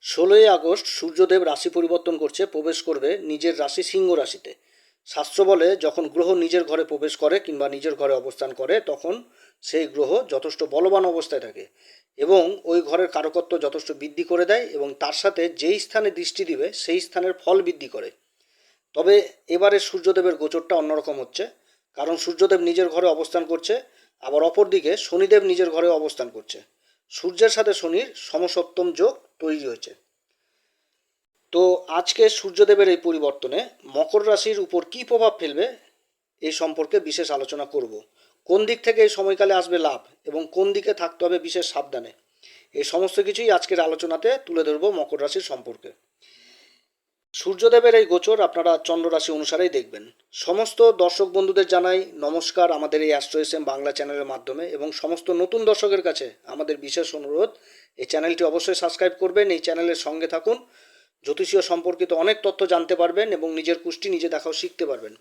16ই August সূর্যদেব রাশি পরিবর্তন করছে, প্রবেশ করবে নিজের রাশি সিংহ রাশিতে। শাস্ত্র বলে যখন গ্রহ নিজের ঘরে প্রবেশ করে কিংবা নিজের ঘরে অবস্থান করে তখন সেই গ্রহ যথেষ্ট বলবান অবস্থায় থাকে এবং ওই ঘরের কারকত্ব যথেষ্ট বৃদ্ধি করে দেয় এবং তার সাথে যেই স্থানে দৃষ্টি দিবে সেই স্থানের ফল বৃদ্ধি করে। তবে এবারে সূর্যদেবের গোচরটা অন্যরকম হচ্ছে, কারণ সূর্যদেব নিজের ঘরে অবস্থান করছে, আবার অপরদিকে শনিদেব নিজের ঘরে অবস্থান করছে। সূর্যের সাথে শনির সমসপ্তম যোগ তৈরি হয়েছে। তো আজকে সূর্যদেবের এই পরিবর্তনে মকর রাশির উপর কী প্রভাব ফেলবে এই সম্পর্কে বিশেষ আলোচনা করব। কোন দিক থেকে এই সময়কালে আসবে লাভ এবং কোন দিকে থাকতে হবে বিশেষ সাবধানে, এই সমস্ত কিছুই আজকের আলোচনাতে তুলে ধরব মকর রাশির সম্পর্কে। সূর্যদেবের এই গোচর আপনারা চন্দ্র রাশি অনুসারেই দেখবেন। সমস্ত দর্শক বন্ধুদের জানাই নমস্কার আমাদের এই অ্যাস্ট্রো এস এম বাংলা চ্যানেলের মাধ্যমে, এবং সমস্ত নতুন দর্শকের কাছে আমাদের বিশেষ অনুরোধ, এই চ্যানেলটি অবশ্যই সাবস্ক্রাইব করবেন, এই চ্যানেলের সঙ্গে থাকুন। জ্যোতিষীয় সম্পর্কিত অনেক তথ্য জানতে পারবেন এবং নিজের কুষ্টি নিজে দেখাও শিখতে পারবেন।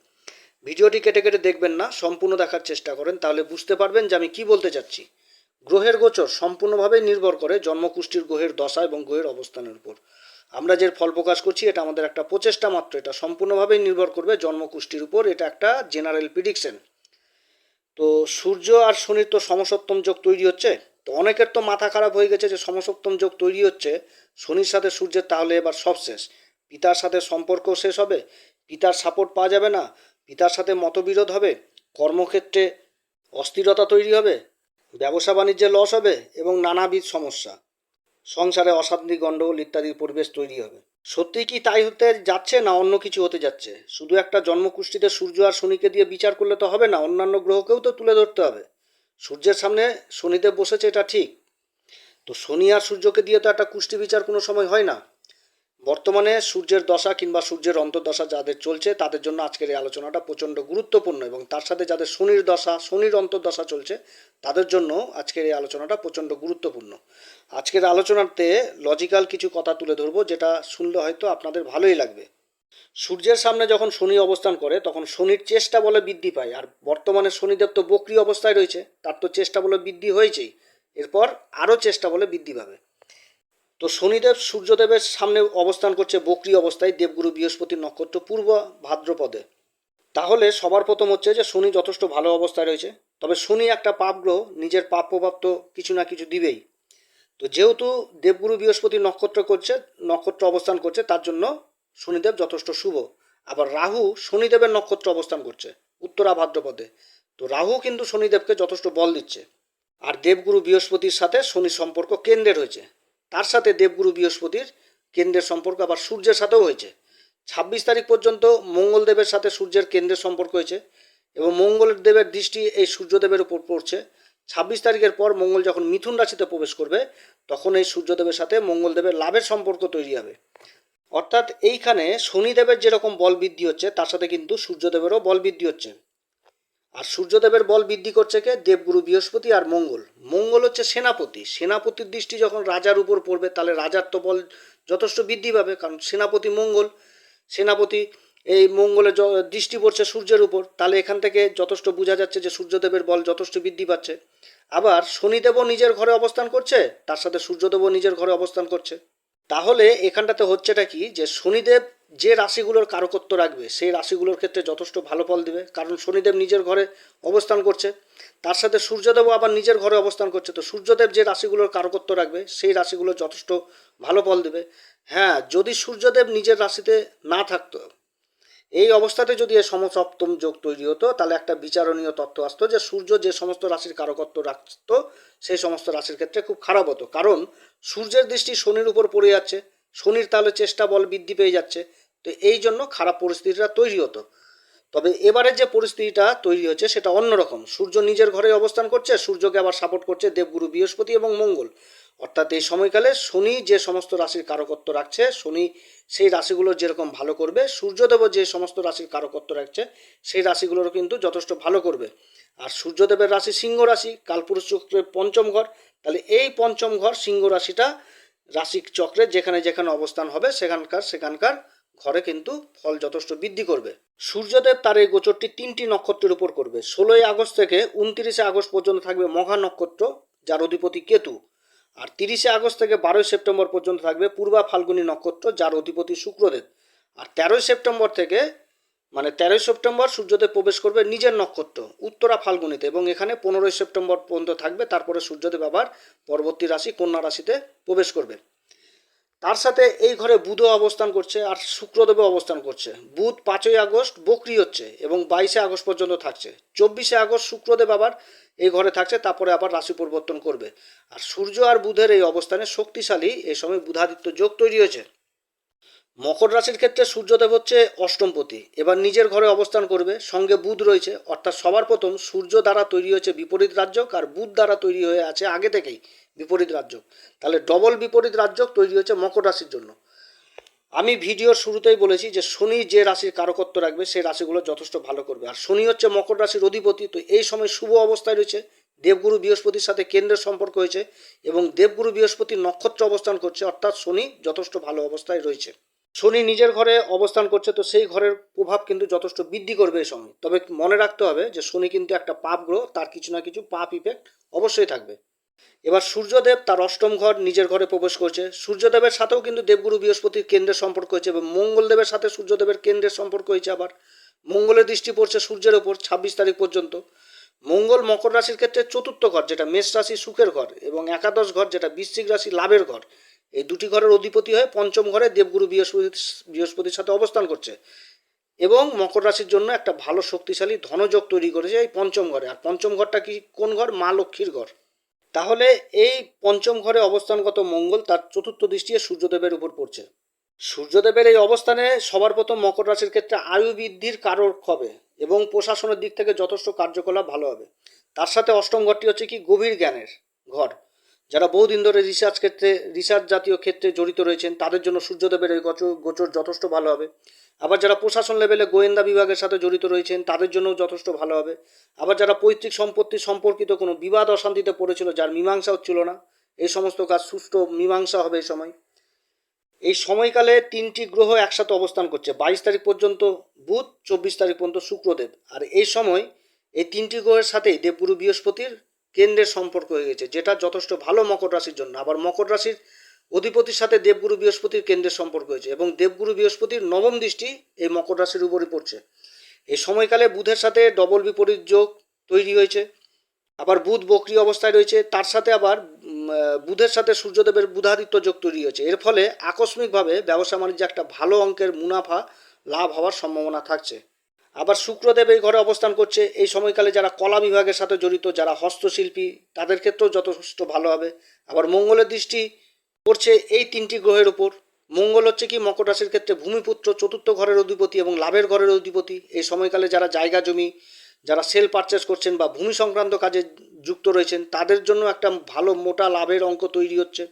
ভিডিওটি কেটে কেটে দেখবেন না, সম্পূর্ণ দেখার চেষ্টা করেন, তাহলে বুঝতে পারবেন যে আমি কি বলতে চাচ্ছি। গ্রহের গোচর সম্পূর্ণভাবেই নির্ভর করে জন্মকুষ্ঠির গ্রহের দশা এবং গ্রহের অবস্থানের উপর। আমরা যে ফল প্রকাশ করছি এটা আমাদের একটা প্রচেষ্টা মাত্র, এটা সম্পূর্ণভাবেই নির্ভর করবে জন্মকুষ্ঠির উপর, এটা একটা জেনারেল প্রিডিকশন। তো সূর্য আর শনির তো সমসপ্তম যোগ তৈরি হচ্ছে, তো অনেকের তো মাথা খারাপ হয়ে গেছে যে সমসপ্তম যোগ তৈরি হচ্ছে শনির সাথে সূর্যের, তাহলে এবার সব শেষ, পিতার সাথে সম্পর্ক শেষ হবে, পিতার সাপোর্ট পাওয়া যাবে না, পিতার সাথে মতবিরোধ হবে, কর্মক্ষেত্রে অস্থিরতা তৈরি হবে, ব্যবসা বাণিজ্যে লস হবে এবং নানাবিধ সমস্যা, সংসারে অশান্তি গণ্ডগোল ইত্যাদির পরিবেশ তৈরি হবে। সত্যি কি তাই হতে যাচ্ছে না অন্য কিছু হতে যাচ্ছে? শুধু একটা জন্মকুষ্ঠিতে সূর্য আর শনিকে দিয়ে বিচার করলে তো হবে না, অন্যান্য গ্রহকেও তো তুলে ধরতে হবে। সূর্যের সামনে শনিদেব বসেছে এটা ঠিক, তো শনি আর সূর্যকে দিয়ে তো একটা কুষ্টি বিচার কোনো সময় হয় না। বর্তমানে সূর্যের দশা কিংবা সূর্যের অন্তর্দশা যাদের চলছে তাদের জন্য আজকের এই আলোচনাটা প্রচণ্ড গুরুত্বপূর্ণ, এবং তার সাথে যাদের শনির দশা শনির অন্তর্দশা চলছে তাদের জন্য আজকের এই আলোচনাটা প্রচণ্ড গুরুত্বপূর্ণ। আজকের আলোচনাতে লজিক্যাল কিছু কথা তুলে ধরবো যেটা শুনলে হয়তো আপনাদের ভালোই লাগবে। সূর্যের সামনে যখন শনি অবস্থান করে তখন শনির চেষ্টা বলে বৃদ্ধি পায়, আর বর্তমানে শনিদেব তো বক্রী অবস্থায় রয়েছে, তার তো চেষ্টা বলে বৃদ্ধি হয়েছেই, এরপর আরও চেষ্টা বলে বৃদ্ধি পাবে। তো শনিদেব সূর্যদেবের সামনে অবস্থান করছে বক্রী অবস্থায় দেবগুরু বৃহস্পতির নক্ষত্র পূর্ব ভাদ্রপদে। তাহলে সবার প্রথম হচ্ছে যে শনি যথেষ্ট ভালো অবস্থায় রয়েছে, তবে শনি একটা পাপ গ্রহ, নিজের পাপ প্রভাব তো কিছু না কিছু দিবেই। তো যেহেতু দেবগুরু বৃহস্পতি নক্ষত্র অবস্থান করছে তার জন্য শনিদেব যথেষ্ট শুভ। আবার রাহু শনিদেবের নক্ষত্র অবস্থান করছে উত্তরা ভাদ্রপদে, তো রাহু কিন্তু শনিদেবকে যথেষ্ট বল দিচ্ছে। আর দেবগুরু বৃহস্পতির সাথে শনির সম্পর্ক কেন্দ্রের হয়েছে, তার সাথে দেবগুরু বৃহস্পতির কেন্দ্রের সম্পর্ক আবার সূর্যের সাথেও হয়েছে। 26 তারিখ পর্যন্ত মঙ্গলদেবের সাথে সূর্যের কেন্দ্রের সম্পর্ক হয়েছে এবং মঙ্গলদেবের দৃষ্টি এই সূর্যদেবের উপর পড়ছে। 26 তারিখের পর মঙ্গল যখন মিথুন রাশিতে প্রবেশ করবে তখন এই সূর্যদেবের সাথে মঙ্গলদেবের লাভের সম্পর্ক তৈরি হবে। অর্থাৎ এইখানে শনিদেবের যেরকম বল বৃদ্ধি হচ্ছে তার সাথে কিন্তু সূর্যদেবেরও বল বৃদ্ধি হচ্ছে। আর সূর্যদেবের বল বৃদ্ধি করছে কে? দেবগুরু বৃহস্পতি আর মঙ্গল। মঙ্গল হচ্ছে সেনাপতি, সেনাপতির দৃষ্টি যখন রাজার উপর পড়বে তাহলে রাজার তো বল যথেষ্ট বৃদ্ধি পাবে, কারণ সেনাপতি মঙ্গল। সেনাপতি এই মঙ্গলের দৃষ্টি পড়ছে সূর্যের উপর, তাহলে এখান থেকে যথেষ্ট বোঝা যাচ্ছে যে সূর্যদেবের বল যথেষ্ট বৃদ্ধি পাচ্ছে। আবার শনিদেবও নিজের ঘরে অবস্থান করছে, তার সাথে সূর্যদেবও নিজের ঘরে অবস্থান করছে। তাহলে এখানটাতে হচ্ছেটা কি, যে শনিদেব যে রাশিগুলোর কারকত্ব রাখবে সেই রাশিগুলোর ক্ষেত্রে যথেষ্ট ভালো ফল দিবে, কারণ শনিদেব নিজের ঘরে অবস্থান করছে, তার সাথে সূর্যদেবও আবার নিজের ঘরে অবস্থান করছে, তো সূর্যদেব যে রাশিগুলোর কারকত্ব রাখবে সেই রাশিগুলো যথেষ্ট ভালো ফল দেবে। হ্যাঁ, যদি সূর্যদেব নিজের রাশিতে না থাকতো, এই অবস্থাতে যদি এই সমসপ্তম যোগ তৈরি হতো তাহলে একটা বিচারণীয় তথ্য আসতো যে সূর্য যে সমস্ত রাশির কারকত্ব রাখতো সেই সমস্ত রাশির ক্ষেত্রে খুব খারাপ হতো, কারণ সূর্যের দৃষ্টি শনির উপর পড়ে যাচ্ছে, শনির তাহলে চেষ্টা বল বৃদ্ধি পেয়ে যাচ্ছে, তো এই জন্য খারাপ পরিস্থিতিটা তৈরি হতো। তবে এবারে যে পরিস্থিতিটা তৈরি হচ্ছে সেটা অন্যরকম। সূর্য নিজের ঘরে অবস্থান করছে, সূর্যকে আবার সাপোর্ট করছে দেবগুরু বৃহস্পতি এবং মঙ্গল। অর্থাৎ এই সময়কালে শনি যে সমস্ত রাশির কারকত্ব রাখছে, শনি সেই রাশিগুলো যেরকম ভালো করবে, সূর্যদেবও যে সমস্ত রাশির কারকত্ব রাখছে সেই রাশিগুলোরও কিন্তু যথেষ্ট ভালো করবে। আর সূর্যদেবের রাশি সিংহ রাশি, কালপুরুষ চক্রের পঞ্চম ঘর, তাহলে এই পঞ্চম ঘর সিংহ রাশিটা রাশি চক্রে যেখানে যেখানে অবস্থান হবে সেখানকার ঘরে কিন্তু ফল যথেষ্ট বৃদ্ধি করবে। সূর্যদেব তার এই গোচরটি 3টি নক্ষত্রের উপর করবে। 16ই আগস্ট থেকে 29শে আগস্ট পর্যন্ত থাকবে মঘা নক্ষত্র, যার অধিপতি কেতু। আর 30 আগস্ট থেকে 12 সেপ্টেম্বর পর্যন্ত থাকবে পূর্বা ফাল্গুনী নক্ষত্র, যার অধিপতি শুক্রদেব। আর 13 সেপ্টেম্বর থেকে মানে 13 সেপ্টেম্বর সূর্যদেব প্রবেশ করবে নিজের নক্ষত্র উত্তরা ফাল্গুনীতে, এবং এখানে 15 সেপ্টেম্বর পর্যন্ত থাকবে। তারপরে সূর্যদেব আবার পরবর্তী রাশি কন্যা রাশিতে প্রবেশ করবে। তার সাথে এই ঘরে বুধও অবস্থান করছে আর শুক্রদেবও অবস্থান করছে। বুধ 5 আগস্ট বকরি হচ্ছে এবং 22 আগস্ট পর্যন্ত থাকছে। 24 আগস্ট শুক্রদেব আবার এই ঘরে থাকছে, তারপরে আবার রাশি পরিবর্তন করবে। আর সূর্য আর বুধের এই অবস্থানে শক্তিশালী এই সময় বুধাদিত্য যোগ তৈরি হয়েছে। মকর রাশির ক্ষেত্রে সূর্যদেব হচ্ছে অষ্টমপতি, এবার নিজের ঘরে অবস্থান করবে, সঙ্গে বুধ রয়েছে। অর্থাৎ সবার প্রথম সূর্য দ্বারা তৈরি হয়েছে বিপরীত রাজ্যক, আর বুধ দ্বারা তৈরি হয়ে আছে আগে থেকেই বিপরীত রাজ্যক। তাহলে ডবল বিপরীত রাজ্যক তৈরি হয়েছে মকর রাশির জন্য। আমি ভিডিওর শুরুতেই বলেছি যে শনি যে রাশির কারকত্ব রাখবে সেই রাশিগুলো যথেষ্ট ভালো করবে, আর শনি হচ্ছে মকর রাশির অধিপতি। তো এই সময় শুভ অবস্থায় রয়েছে, দেবগুরু বৃহস্পতির সাথে কেন্দ্রের সম্পর্ক হয়েছে এবং দেবগুরু বৃহস্পতি নক্ষত্র অবস্থান করছে, অর্থাৎ শনি যথেষ্ট ভালো অবস্থায় রয়েছে। শনি নিজের ঘরে অবস্থান করছে, তো সেই ঘরের প্রভাব কিন্তু যথেষ্ট বৃদ্ধি করবে এই সময়। তবে মনে রাখতে হবে যে শনি কিন্তু একটা পাপ গ্রহ, তার কিছু না কিছু পাপ ইফেক্ট অবশ্যই থাকবে। এবার সূর্যদেব তার অষ্টম ঘর নিজের ঘরে প্রবেশ করছে। সূর্যদেবের সাথেও কিন্তু দেবগুরু বৃহস্পতির কেন্দ্রের সম্পর্ক হয়েছে এবং মঙ্গলদেবের সাথে সূর্যদেবের কেন্দ্রের সম্পর্ক হয়েছে। আবার মঙ্গলের দৃষ্টি পড়ছে সূর্যের ওপর 26 তারিখ পর্যন্ত। মঙ্গল মকর রাশির ক্ষেত্রে চতুর্থ ঘর, যেটা মেষ রাশি সুখের ঘর, এবং একাদশ ঘর, যেটা বৃশ্চিক রাশি লাভের ঘর, এই দুটি ঘরের অধিপতি হয়ে পঞ্চম ঘরে দেবগুরু বৃহস্পতির সাথে অবস্থান করছে এবং মকর রাশির জন্য একটা ভালো শক্তিশালী ধনযোগ তৈরি করেছে এই পঞ্চম ঘরে। আর পঞ্চম ঘরটা কি কোন ঘর? মা লক্ষ্মীর ঘর। তাহলে এই পঞ্চম ঘরে অবস্থানগত মঙ্গল তার চতুর্থ দৃষ্টি সূর্যদেবের উপর পড়ছে। সূর্যদেবের এই অবস্থানে সবার প্রথম মকর রাশির ক্ষেত্রে আয়ু বৃদ্ধির কারক হবে এবং প্রশাসনের দিক থেকে যথেষ্ট কার্যকলাপ ভালো হবে। তার সাথে অষ্টম ঘরটি হচ্ছে কি গভীর জ্ঞানের ঘর। যারা বহুদিন ধরে রিসার্চ জাতীয় ক্ষেত্রে জড়িত রয়েছেন তাদের জন্য সূর্যদেবের এই গোচর যথেষ্ট ভালো হবে। আবার যারা প্রশাসন লেভেলে গোয়েন্দা বিভাগের সাথে জড়িত রয়েছেন তাদের জন্যও যথেষ্ট ভালো হবে। আবার যারা পৈতৃক সম্পত্তি সম্পর্কিত কোনো বিবাদ অশান্তিতে পড়েছিল, যার মীমাংসা হচ্ছিল না, এই সমস্ত কাজ সুষ্ঠু মীমাংসা হবে এই সময়। এই সময়কালে তিনটি গ্রহ একসাথে অবস্থান করছে। 22 তারিখ পর্যন্ত বুধ, 24 তারিখ পর্যন্ত শুক্রদেব। আর এই সময় এই তিনটি গ্রহের সাথেই দেবগুরু বৃহস্পতির কেন্দ্রের সম্পর্ক হয়ে গেছে, যেটা যথেষ্ট ভালো মকর রাশির জন্য। আবার মকর রাশির অধিপতির সাথে দেবগুরু বৃহস্পতির কেন্দ্রের সম্পর্ক হয়েছে এবং দেবগুরু বৃহস্পতির নবম দৃষ্টি এই মকর রাশির উপরই পড়ছে। এই সময়কালে বুধের সাথে ডবল বিপরীত যোগ তৈরি হয়েছে। আবার বুধ বক্রি অবস্থায় রয়েছে, তার সাথে আবার বুধের সাথে সূর্যদেবের বুধাদিত্য যোগ তৈরি হয়েছে। এর ফলে আকস্মিকভাবে ব্যবসা বাণিজ্যে একটা ভালো অঙ্কের মুনাফা লাভ হওয়ার সম্ভাবনা থাকছে। আবার শুক্রদেব এই ঘরে অবস্থান করছে। এই সময়কালে যারা কলা বিভাগের সাথে জড়িত, যারা হস্তশিল্পী, তাদের ক্ষেত্রেও যথেষ্ট ভালো হবে। আবার মঙ্গলের দৃষ্টি পড়ছে এই তিনটি গ্রহের উপর। মঙ্গল হচ্ছে কি মকর রাশির ক্ষেত্রে ভূমিপুত্র, চতুর্থ ঘরের অধিপতি এবং লাভের ঘরের অধিপতি। এই সময়কালে যারা জায়গা জমি, যারা সেল পারচেস করছেন বা ভূমি সংক্রান্ত কাজে যুক্ত রয়েছেন তাদের জন্য একটা ভালো মোটা লাভের অঙ্ক তৈরি হচ্ছে।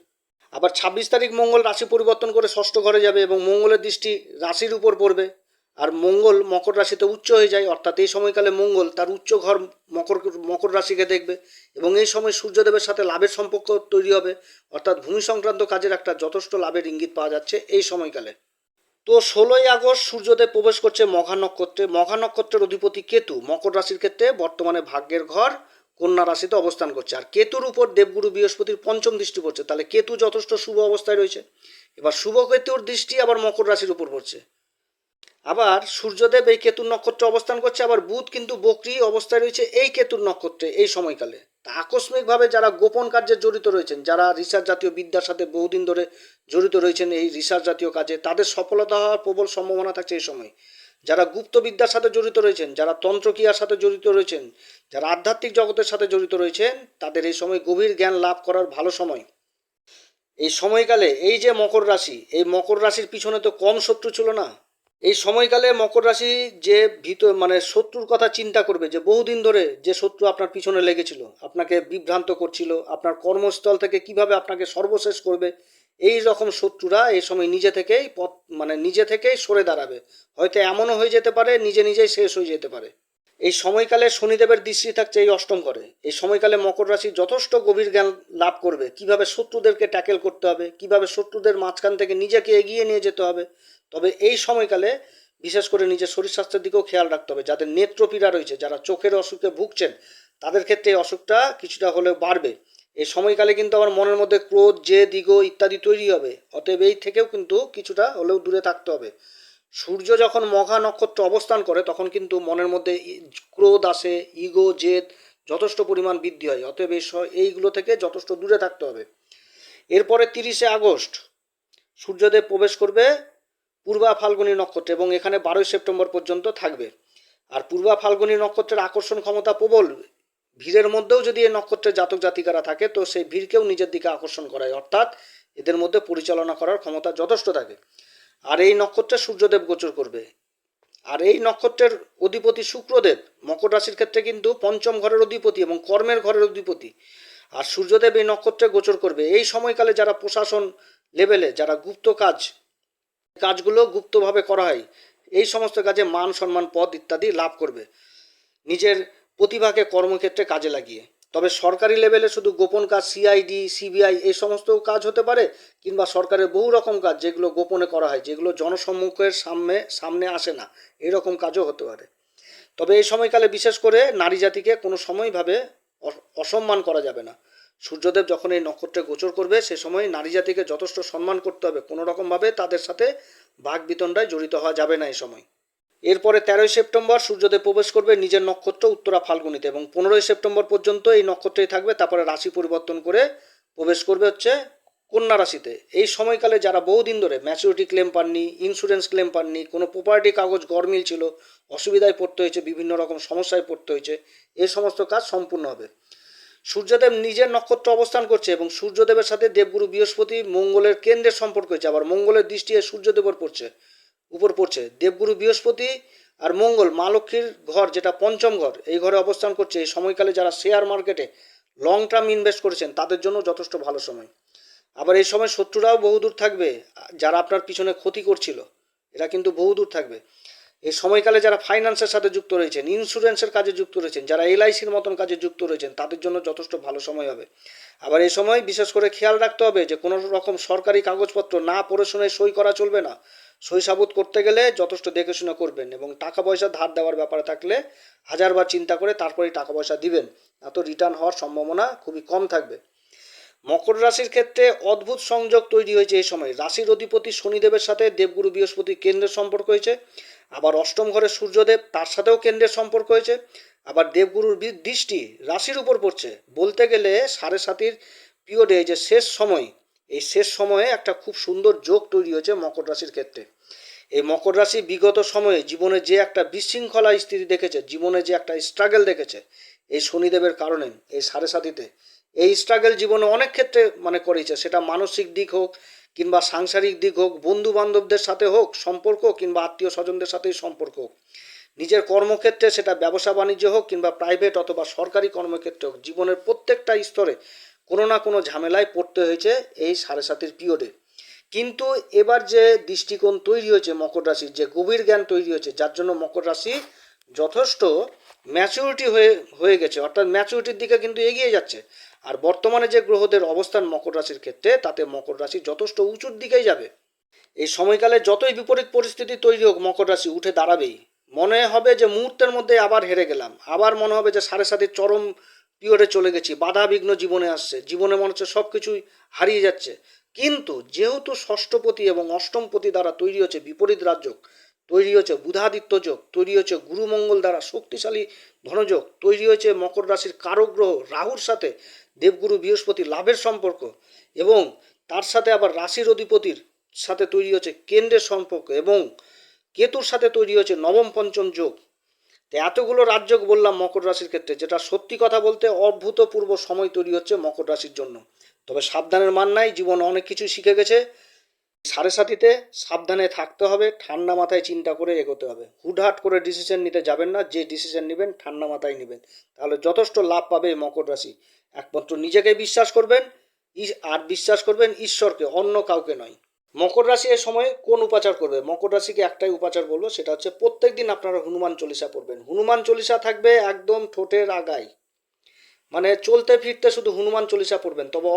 আবার 26 তারিখ মঙ্গল রাশি পরিবর্তন করে ষষ্ঠ ঘরে যাবে এবং মঙ্গলের দৃষ্টি রাশির উপর পড়বে। আর মঙ্গল মকর রাশিতে উচ্চ হয়ে যায়, অর্থাৎ এই সময়কালে মঙ্গল তার উচ্চ ঘর মকর রাশিকে দেখবে এবং এই সময় সূর্যদেবের সাথে লাভের সম্পর্ক তৈরি হবে, অর্থাৎ ভূমি সংক্রান্ত কাজের একটা যথেষ্ট লাভের ইঙ্গিত পাওয়া যাচ্ছে এই সময়কালে। তো 16 আগস্ট সূর্যদেব প্রবেশ করছে মঘা নক্ষত্রে। মঘা নক্ষত্রের অধিপতি কেতু মকর রাশির ক্ষেত্রে বর্তমানে ভাগ্যের ঘর কন্যা রাশিতে অবস্থান করছে। আর কেতুর উপর দেবগুরু বৃহস্পতির পঞ্চম দৃষ্টি পড়ছে, তাহলে কেতু যথেষ্ট শুভ অবস্থায় রয়েছে। এবার শুভ কেতুর দৃষ্টি আবার মকর রাশির উপর পড়ছে। আবার সূর্যদেব এই কেতুর নক্ষত্রে অবস্থান করছে, আবার বুধ কিন্তু বক্রি অবস্থায় রয়েছে এই কেতুর নক্ষত্রে এই সময়কালে। তা আকস্মিকভাবে যারা গোপন কার্যে জড়িত রয়েছেন, যারা রিসার্চ জাতীয় বিদ্যার সাথে বহুদিন ধরে জড়িত রয়েছেন এই রিসার্চ জাতীয় কাজে, তাদের সফলতা হওয়ার প্রবল সম্ভাবনা থাকছে এই সময়। যারা গুপ্ত বিদ্যার সাথে জড়িত রয়েছেন, যারা তন্ত্রক্রিয়ার সাথে জড়িত রয়েছেন, যারা আধ্যাত্মিক জগতের সাথে জড়িত রয়েছেন, তাদের এই সময় গভীর জ্ঞান লাভ করার ভালো সময়। এই সময়কালে এই যে মকর রাশি, এই মকর রাশির পিছনে তো কম শত্রু ছিল না। এই সময়কালে মকর রাশি যে শত্রুর কথা চিন্তা করবে, যে বহুদিন ধরে যে শত্রু আপনার পিছনে লেগেছিল, আপনাকে বিভ্রান্ত করছিল, আপনার কর্মস্থল থেকে কিভাবে আপনাকে সর্বশেষ করবে, এই রকম শত্রুরা এই সময় নিজে থেকেই সরে দাঁড়াবে। হয়তো এমনও হয়ে যেতে পারে নিজেই শেষ হয়ে যেতে পারে। এই সময়কালে শনিদেবের দৃষ্টি থাকছে এই অষ্টম ঘরে। এই সময়কালে মকর রাশি যথেষ্ট গভীর জ্ঞান লাভ করবে, কিভাবে শত্রুদেরকে ট্যাকেল করতে হবে, কিভাবে শত্রুদের মাঝখান থেকে নিজেকে এগিয়ে নিয়ে যেতে হবে। তবে এই সময়কালে বিশেষ করে নিজের শরীর স্বাস্থ্যের দিকেও খেয়াল রাখতে হবে। যাদের নেত্রপীড়া রয়েছে, যারা চোখের অসুখে ভুগছেন, তাদের ক্ষেত্রে এই অসুখটা কিছুটা হলেও বাড়বে। এই সময়কালে কিন্তু আমার মনের মধ্যে ক্রোধ, জেদ, ইগো ইত্যাদি তৈরি হবে। অতএব এই থেকেও কিন্তু কিছুটা হলেও দূরে থাকতে হবে। সূর্য যখন মঘা নক্ষত্র অবস্থান করে তখন কিন্তু মনের মধ্যে ক্রোধ আসে, ইগো, জেদ যথেষ্ট পরিমাণ বৃদ্ধি হয়। অতএব এইগুলো থেকে যথেষ্ট দূরে থাকতে হবে। এরপরে 30শে আগস্ট সূর্যদেব প্রবেশ করবে পূর্বা ফাল্গুনী নক্ষত্রে এবং এখানে 12ই সেপ্টেম্বর পর্যন্ত থাকবে। আর পূর্বা ফাল্গুনী নক্ষত্রের আকর্ষণ ক্ষমতা প্রবল। ভিড়ের মধ্যেও যদি এই নক্ষত্রের জাতক জাতিকারা থাকে তো সেই ভিড়কেও নিজের দিকে আকর্ষণ করায়, অর্থাৎ এদের মধ্যে পরিচালনা করার ক্ষমতা যথেষ্ট থাকে। আর এই নক্ষত্রে সূর্যদেব গোচর করবে। আর এই নক্ষত্রের অধিপতি শুক্রদেব মকর রাশির ক্ষেত্রে কিন্তু পঞ্চম ঘরের অধিপতি এবং কর্মের ঘরের অধিপতি। আর সূর্যদেব এই নক্ষত্রে গোচর করবে। এই সময়কালে যারা প্রশাসন লেভেলে যারা গুপ্ত কাজগুলো গুপ্তভাবে করা হয়, এই সমস্ত কাজে মান সম্মান পদ ইত্যাদি লাভ করবে নিজের প্রতিভাকে কর্মক্ষেত্রে কাজে লাগিয়ে। তবে সরকারি লেভেলে শুধু গোপন কাজ, সিআইডি, সিবিআই এই সমস্ত কাজ হতে পারে, কিংবা সরকারের বহু রকম কাজ যেগুলো গোপনে করা হয়, যেগুলো জনসম্মুখের সামনে আসে না, এরকম কাজও হতে পারে। তবে এই সময়কালে বিশেষ করে নারী জাতিকে কোনো সময়ভাবে অসম্মান করা যাবে না। সূর্যদেব যখন এই নক্ষত্রে গোচর করবে সে সময় নারী জাতিকে যথেষ্ট সম্মান করতে হবে। কোনো রকমভাবে তাদের সাথে বাক বিতণ্ডায় জড়িত হওয়া যাবে না এই সময়। এরপরে 13ই সেপ্টেম্বর সূর্যদেব প্রবেশ করবে নিজের নক্ষত্র উত্তরা ফাল্গুনিতে এবং 15ই সেপ্টেম্বর পর্যন্ত এই নক্ষত্রেই থাকবে। তারপরে রাশি পরিবর্তন করে প্রবেশ করবে হচ্ছে কন্যা রাশিতে। এই সময়কালে যারা বহুদিন ধরে ম্যাচুরিটি ক্লেম পাননি, ইন্স্যুরেন্স ক্লেম পাননি, কোনো প্রপার্টি কাগজ গরমিল ছিল, অসুবিধায় পড়তে হয়েছে, বিভিন্ন রকম সমস্যায় পড়তে হয়েছে, এই সমস্ত কাজ সম্পূর্ণ হবে। সূর্যদেব নিজের নক্ষত্র অবস্থান করছে এবং সূর্যদেবের সাথে দেবগুরু বৃহস্পতি মঙ্গলের কেন্দ্রের সম্পর্ক হয়েছে। আবার মঙ্গলের দৃষ্টি সূর্যদেবের উপর পড়ছে। দেবগুরু বৃহস্পতি আর মঙ্গল মা লক্ষ্মীর ঘর, যেটা পঞ্চম ঘর, এই ঘরে অবস্থান করছে। এই সময়কালে যারা শেয়ার মার্কেটে লং টার্ম ইনভেস্ট করেছেন তাদের জন্য যথেষ্ট ভালো সময়। আবার এই সময় শত্রুরাও বহুদূর থাকবে। যারা আপনার পিছনে ক্ষতি করছিল এরা কিন্তু বহুদূর থাকবে। এই সময়কালে যারা ফাইন্যান্সের সাথে যুক্ত রয়েছেন, ইন্স্যুরেন্সের কাজে যুক্ত রয়েছেন, যারা এলআইসির মতন কাজে যুক্ত রয়েছেন তাদের জন্য যথেষ্ট ভালো সময় হবে। আবার এই সময় বিশেষ করে খেয়াল রাখতে হবে যে কোনো রকম সরকারি কাগজপত্র না পড়ে শুনে সই করা চলবে না। সই সাবুত করতে গেলে যথেষ্ট দেখে শুনে করবেন এবং টাকা পয়সা ধার দেওয়ার ব্যাপারে থাকলে হাজারবার চিন্তা করে তারপরেই টাকা পয়সা দিবেন, না তো রিটার্ন হওয়ার সম্ভাবনা খুবই কম থাকবে। মকর রাশির ক্ষেত্রে অদ্ভুত সংযোগ তৈরি হয়েছে এই সময়। রাশির অধিপতি শনিদেবের সাথে দেবগুরু বৃহস্পতি কেন্দ্রের সম্পর্ক হয়েছে। আবার অষ্টম ঘরে সূর্যদেব, তার সাথেও কেন্দ্রের সম্পর্ক হয়েছে। আবার দেবগুরুর দৃষ্টি রাশির উপর পড়ছে। বলতে গেলে 7.5 পিরিয়ডে যে শেষ সময়, এই শেষ সময়ে একটা খুব সুন্দর যোগ তৈরি হয়েছে মকর রাশির ক্ষেত্রে। এই মকর রাশি বিগত সময়ে জীবনে যে একটা বিশৃঙ্খলা স্থিতি দেখেছে, জীবনে যে একটা স্ট্রাগল দেখেছে, এই শনিদেবের কারণে এই 7.5-তে এই স্ট্রাগল জীবনে অনেক ক্ষেত্রে করেছে। সেটা মানসিক দিক হোক কিংবা সাংসারিক দিক হোক, বন্ধু বান্ধবদের সাথে হোক সম্পর্ক, কিংবা আত্মীয় স্বজনদের সাথেই সম্পর্ক হোক, নিজের কর্মক্ষেত্রে সেটা ব্যবসা বাণিজ্য হোক কিংবা প্রাইভেট অথবা সরকারি কর্মক্ষেত্রে হোক, জীবনের প্রত্যেকটা স্তরে কোনো না কোনো ঝামেলায় পড়তে হয়েছে এই 7.5 পিরিয়ডে। কিন্তু এবার যে দৃষ্টিকোণ তৈরি হয়েছে মকর রাশির, যে গভীর জ্ঞান তৈরি হয়েছে, যার জন্য মকর রাশি যথেষ্ট ম্যাচুরিটি হয়ে গেছে, অর্থাৎ ম্যাচুরিটির দিকে কিন্তু এগিয়ে যাচ্ছে। আর বর্তমানে যে গ্রহদের অবস্থান মকর রাশির ক্ষেত্রে, তাতে মকর রাশি যথেষ্ট উঁচুর দিকেই যাবে। এই সময়কালে যতই বিপরীত পরিস্থিতি তৈরি হোক মকর রাশি উঠে দাঁড়াবেই। মনে হবে যে মুহূর্তের মধ্যে আবার হেরে গেলাম, আবার মনে হবে যে 7.5 চরম পিরিয়ডে চলে গেছি, বাধা বিঘ্ন জীবনে আসছে, জীবনে মনে হচ্ছে সব কিছুই হারিয়ে যাচ্ছে। কিন্তু যেহেতু ষষ্ঠপতি এবং অষ্টমপতি দ্বারা তৈরি হচ্ছে বিপরীত রাজযোগ, তৈরি হচ্ছে বুধাদিত্য যোগ, তৈরি হচ্ছে গুরুমঙ্গল দ্বারা শক্তিশালী ধনযোগ, তৈরি হয়েছে মকর রাশির কারক গ্রহ রাহুর সাথে দেবগুরু বৃহস্পতি লাভের সম্পর্ক, এবং তার সাথে আবার রাশির অধিপতির সাথে তৈরি হচ্ছে কেন্দ্রের সম্পর্ক, এবং কেতুর সাথে তৈরি হচ্ছে নবম পঞ্চম যোগ। তো এতগুলো রাজযোগ বললাম মকর রাশির ক্ষেত্রে, যেটা সত্যি কথা বলতে অভূতপূর্ব সময় তৈরি হচ্ছে মকর রাশির জন্য। তবে সাবধানের মান নাই, জীবনে অনেক কিছু শিখে গেছে। 7.5-তে সাবধানে থাকতে হবে, ঠান্ডা মাথায় চিন্তা করে এগোতে হবে। হুটহাট করে ডিসিশন নিতে যাবেন না, যে ডিসিশন নেবেন ঠান্ডা মাথায় নেবেন, তাহলে যথেষ্ট লাভ পাবে এই মকর রাশি। একমাত্র নিজেকে বিশ্বাস করবেন আর বিশ্বাস করবেন ঈশ্বরকে, অন্য কাউকে নয়। মকর রাশি এ সময় কোন উপাচার করবে? মকর রাশিকে একটাই উপাচার বলবো, সেটা হচ্ছে প্রত্যেক দিন আপনারা হনুমান চল্লিশা পড়বেন। হনুমান চল্লিশা থাকবে একদম ঠোঁটের আগায়, মানে চলতে ফিরতে শুধু হনুমান চল্লিশা পড়বেন, তবে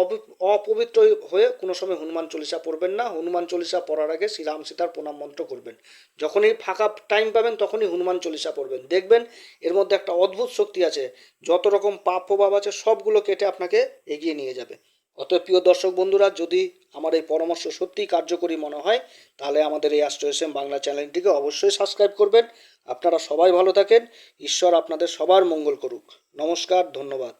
অপবিত্র হয়ে কোনো সময় হনুমান চল্লিশা পড়বেন না। হনুমান চল্লিশা পড়ার আগে শ্রীরাম সীতার প্রণাম মন্ত্র করবেন। যখনই ফাঁকা টাইম পাবেন তখনই হনুমান চল্লিশা পড়বেন, দেখবেন এর মধ্যে একটা অদ্ভুত শক্তি আছে, যত রকম পাপ প্রভাব আছে সবগুলো কেটে আপনাকে এগিয়ে নিয়ে যাবে। অতএব প্রিয় দর্শক বন্ধুরা, যদি আমার এই পরামর্শ সত্যিই কার্যকরী মনে হয়, তাহলে আমাদের এই অ্যাস্ট্রো এস এম বাংলা চ্যানেলটিকে অবশ্যই সাবস্ক্রাইব করবেন। আপনারা সবাই ভালো থাকেন, ঈশ্বর আপনাদের সবার মঙ্গল করুক। নমস্কার, ধন্যবাদ।